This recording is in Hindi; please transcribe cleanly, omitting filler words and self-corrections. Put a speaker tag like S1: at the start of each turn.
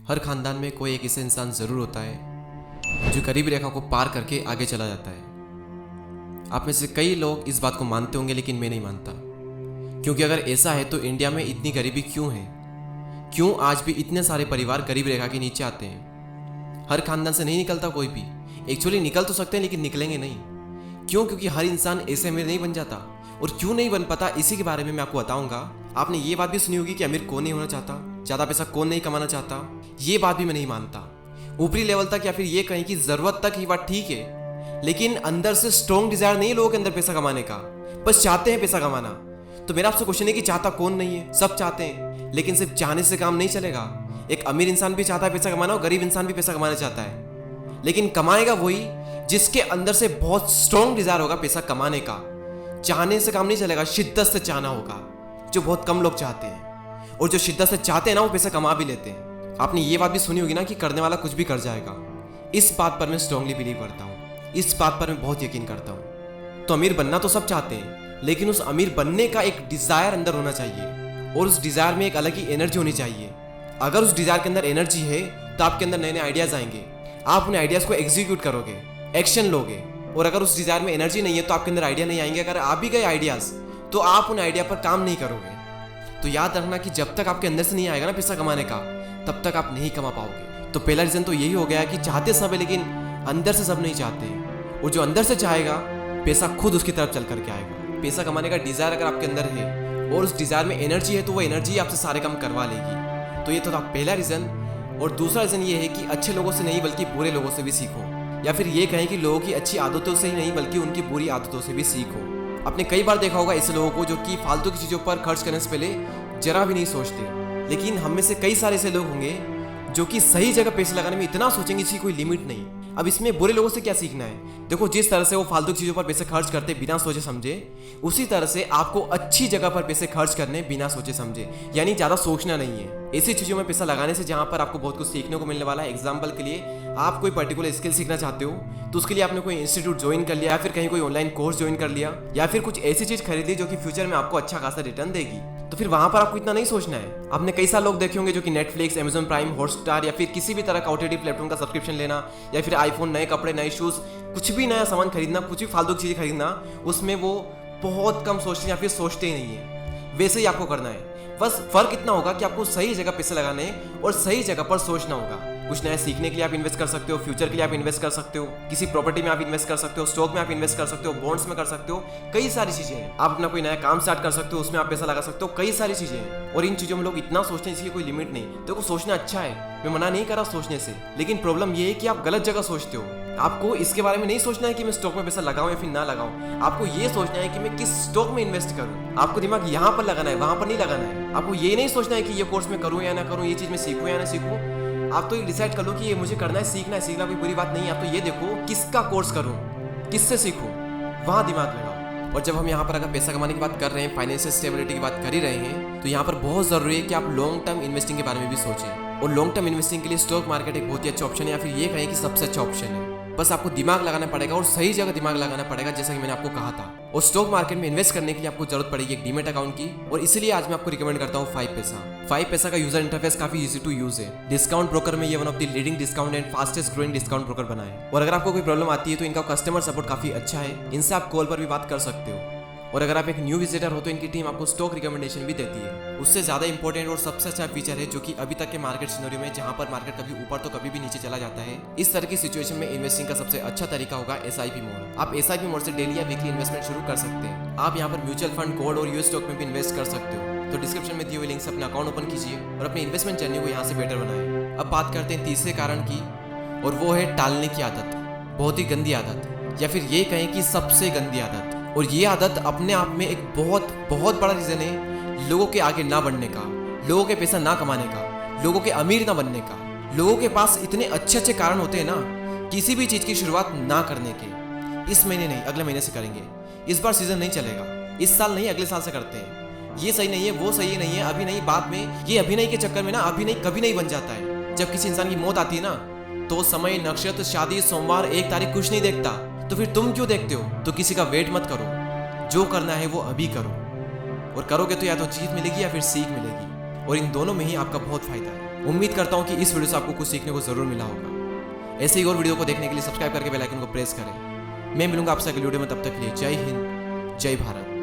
S1: हर खानदान में कोई एक ऐसा इंसान ज़रूर होता है जो गरीबी रेखा को पार करके आगे चला जाता है। आप में से कई लोग इस बात को मानते होंगे, लेकिन मैं नहीं मानता। क्योंकि अगर ऐसा है तो इंडिया में इतनी गरीबी क्यों है? क्यों आज भी इतने सारे परिवार गरीबी रेखा के नीचे आते हैं? हर खानदान से नहीं निकलता कोई भी। एक्चुअली निकल तो सकते हैं, लेकिन निकलेंगे नहीं। क्यों? क्योंकि हर इंसान ऐसे अमीर नहीं बन जाता। और क्यों नहीं बन पाता, इसी के बारे में मैं आपको बताऊंगा। आपने ये बात भी सुनी होगी कि अमीर कौन नहीं होना चाहता, ज़्यादा पैसा कौन नहीं कमाना चाहता। ये बात भी मैं नहीं मानता। ऊपरी लेवल तक या फिर ये कहें कि ज़रूरत तक ही बात ठीक है, लेकिन अंदर से स्ट्रॉन्ग डिजायर नहीं है लोगों के अंदर पैसा कमाने का। बस चाहते हैं पैसा कमाना। तो मेरा आपसे क्वेश्चन है कि चाहता कौन नहीं है? सब चाहते हैं, लेकिन सिर्फ चाहने से काम नहीं चलेगा। एक अमीर इंसान भी चाहता है पैसा कमाना और गरीब इंसान भी पैसा कमाना चाहता है, लेकिन कमाएगा वही जिसके अंदर से बहुत स्ट्रॉन्ग डिजायर होगा पैसा कमाने का। चाहने से काम नहीं चलेगा, शिद्दत से चाहना होगा, जो बहुत कम लोग चाहते हैं। और जो शिद्दत से चाहते हैं ना, वो पैसा कमा भी लेते हैं। आपने ये बात भी सुनी होगी ना कि करने वाला कुछ भी कर जाएगा। इस बात पर मैं स्ट्रांगली बिलीव करता हूँ, इस बात पर मैं बहुत यकीन करता हूँ। तो अमीर बनना तो सब चाहते हैं, लेकिन उस अमीर बनने का एक डिजायर अंदर होना चाहिए, और उस डिजायर में एक अलग ही एनर्जी होनी चाहिए। अगर उस डिजायर के अंदर एनर्जी है तो आपके अंदर नए नए आइडियाज आएंगे, आप उन आइडियाज को एग्जीक्यूट करोगे, एक्शन लोगे। और अगर उस डिजायर में एनर्जी नहीं है तो आपके अंदर आइडिया नहीं आएंगे। अगर आ भी गए आइडियाज तो आप उन आइडिया पर काम नहीं करोगे। तो याद रखना कि जब तक आपके अंदर से नहीं आएगा ना पैसा कमाने का, तब तक आप नहीं कमा पाओगे। तो पहला रीजन तो यही हो गया कि चाहते सब है, लेकिन अंदर से सब नहीं चाहते। और जो अंदर से चाहेगा, पैसा खुद उसकी तरफ चल करके आएगा। पैसा कमाने का डिजायर अगर आपके अंदर है और उस डिजायर में एनर्जी है, तो वो एनर्जी आपसे सारे काम करवा लेगी। तो ये तो था पहला रीजन। और दूसरा रीजन ये है कि अच्छे लोगों से नहीं बल्कि बुरे लोगों से भी सीखो, या फिर ये कहें कि लोगों की अच्छी आदतों से ही नहीं बल्कि उनकी बुरी आदतों से भी सीखो। आपने कई बार देखा होगा ऐसे लोगों को जो कि फालतू की चीज़ों पर खर्च करने से पहले जरा भी नहीं सोचते। लेकिन हम में से कई सारे ऐसे लोग होंगे जो कि सही जगह पैसे लगाने में इतना सोचेंगे इसकी कोई लिमिट नहीं। अब इसमें बुरे लोगों से क्या सीखना है? देखो, जिस तरह से वो फालतू चीज़ों पर पैसे खर्च करते बिना सोचे समझे, उसी तरह से आपको अच्छी जगह पर पैसे खर्च करने बिना सोचे समझे, यानी ज़्यादा सोचना नहीं है। ऐसी चीज़ों में पैसा लगाने से जहाँ पर आपको बहुत कुछ सीखने को मिलने वाला है। एग्जाम्पल के लिए, आप कोई पर्टिकुलर स्किल सीखना चाहते हो तो उसके लिए आपने कोई इंस्टीट्यूट ज्वाइन कर लिया, या फिर कहीं कोई ऑनलाइन कोर्स ज्वाइन कर लिया, या फिर कुछ ऐसी चीज़ खरीद ली जो कि फ्यूचर में आपको अच्छा खासा रिटर्न देगी। तो फिर वहां पर आपको इतना नहीं सोचना है। आपने कई सारे लोग देखे होंगे जो कि नेटफ्लिक्स, अमेजॉन प्राइम, हॉटस्टार या फिर किसी भी तरह का ओटीटी प्लेटफॉर्म का सब्सक्रिप्शन लेना, या फिर आईफोन, नए कपड़े, नए शूज, कुछ भी नया सामान खरीदना, कुछ भी फालतू की चीज़ें खरीदना, उसमें वो बहुत कम सोचते हैं या फिर सोचते ही नहीं है। वैसे ही आपको करना है। बस फर्क इतना होगा कि आपको सही जगह पैसे लगाने और सही जगह पर सोचना होगा। कुछ नया सीखने के लिए आप इन्वेस्ट कर सकते हो, फ्यूचर के लिए आप इन्वेस्ट कर सकते हो, किसी प्रॉपर्टी में आप इन्वेस्ट कर सकते हो, स्टॉक में आप इन्वेस्ट कर सकते हो, बॉन्ड्स में कर सकते हो, कई सारी चीजें हैं। आप अपना कोई नया काम स्टार्ट कर सकते हो, उसमें आप पैसा लगा सकते हो, कई सारी चीजें हैं। और इन चीजों में लोग इतना सोचते हैं जिसकी कोई लिमिट नहीं। देखो, सोचना अच्छा है, मैं मना नहीं कर रहा सोचने से, लेकिन प्रॉब्लम ये है कि आप गलत जगह सोचते हो। आपको इसके बारे में नहीं सोचना है कि मैं स्टॉक में पैसा लगाऊं या फिर ना लगाऊं। आपको ये सोचना है कि मैं किस स्टॉक में इन्वेस्ट करूं। आपको दिमाग यहाँ पर लगाना है, वहां पर नहीं लगाना है। आपको ये नहीं सोचना है कि ये कोर्स में करूं या ना करूं, ये चीज में सीखूं या ना सीखूं। आप तो ये डिसाइड कर लो कि ये मुझे करना है, सीखना है। सीखना कोई बुरी बात नहीं है। आप तो ये देखो किसका कोर्स करूं, किससे सीखूं, वहां दिमाग लगाओ। और जब हम यहाँ पर अगर पैसा कमाने की बात कर रहे हैं, फाइनेंशियल स्टेबिलिटी की बात कर ही रहे हैं, तो यहाँ पर बहुत जरूरी है कि आप लॉन्ग टर्म इन्वेस्टिंग के बारे में भी सोचें। और लॉन्ग टर्म इन्वेस्टिंग के लिए स्टॉक मार्केट एक बहुत ही अच्छा ऑप्शन है, या फिर ये कहें कि सबसे अच्छा ऑप्शन है। बस आपको दिमाग लगाना पड़ेगा और सही जगह दिमाग लगाना पड़ेगा, जैसा कि मैंने आपको कहा था। और स्टॉक मार्केट में इन्वेस्ट करने के लिए आपको जरूरत पड़ेगी एक डीमैट अकाउंट की। और इसलिए आज मैं आपको रिकमेंड करता हूँ 5पैसा का यूजर इंटरफेस काफी इजी टू यूज है। डिस्काउंट ब्रोकर में ये one of the leading discount and fastest growing discount broker बना है। और अगर आपको कोई प्रॉब्लम आती है तो इनका कस्टमर सपोर्ट काफी अच्छा है, इनसे आप कॉल पर भी बात कर सकते हो। और अगर आप एक न्यू विजिटर हो तो इनकी टीम आपको स्टॉक रिकमेंडेशन भी देती है। उससे ज़्यादा इंपॉर्टेंट और सबसे अच्छा फीचर है, जो कि अभी तक के मार्केट सिनेरियो में, जहां पर मार्केट कभी ऊपर तो कभी भी नीचे चला जाता है, इस तरह की सिचुएशन में इन्वेस्टिंग का सबसे अच्छा तरीका होगा SIP मोड। आप SIP मोड से डेली या वीकली इन्वेस्टमेंट शुरू कर सकते हैं। आप यहाँ पर म्यूचुअल फंड, गोल्ड और यूएस स्टॉक में भी इन्वेस्ट कर सकते हो। तो डिस्क्रिप्शन में दिए हुए लिंक से अपना अकाउंट ओपन कीजिए और अपनी इन्वेस्टमेंट जर्नी को यहाँ से बेटर बनाएं। अब बात करते हैं तीसरे कारण की, और वो है टालने की आदत। बहुत ही गंदी आदत, या फिर ये कहें कि सबसे गंदी आदत। और ये आदत अपने आप में एक बहुत बहुत बड़ा रीजन है लोगों के आगे ना बढ़ने का, लोगों के पैसा ना कमाने का, लोगों के अमीर ना बनने का। लोगों के पास इतने अच्छे अच्छे कारण होते हैं ना किसी भी चीज़ की शुरुआत ना करने के। इस महीने नहीं, अगले महीने से करेंगे, इस बार सीजन नहीं चलेगा, इस साल नहीं अगले साल से करते हैं, ये सही नहीं है, वो सही नहीं है, अभी नहीं, बाद में। ये अभिनय के चक्कर में ना अभिनय कभी नहीं बन जाता है। जब किसी इंसान की मौत आती है ना, तो समय, नक्षत्र, शादी, सोमवार, 1 तारीख कुछ नहीं देखता। तो फिर तुम क्यों देखते हो? तो किसी का वेट मत करो, जो करना है वो अभी करो। और करोगे तो या तो जीत मिलेगी या फिर सीख मिलेगी, और इन दोनों में ही आपका बहुत फायदा है। उम्मीद करता हूँ कि इस वीडियो से आपको कुछ सीखने को ज़रूर मिला होगा। ऐसे ही और वीडियो को देखने के लिए सब्सक्राइब करके बेल आइकन को प्रेस करें। मैं मिलूंगा आपसे अगली वीडियो में, तब तक के लिए जय हिंद, जय भारत।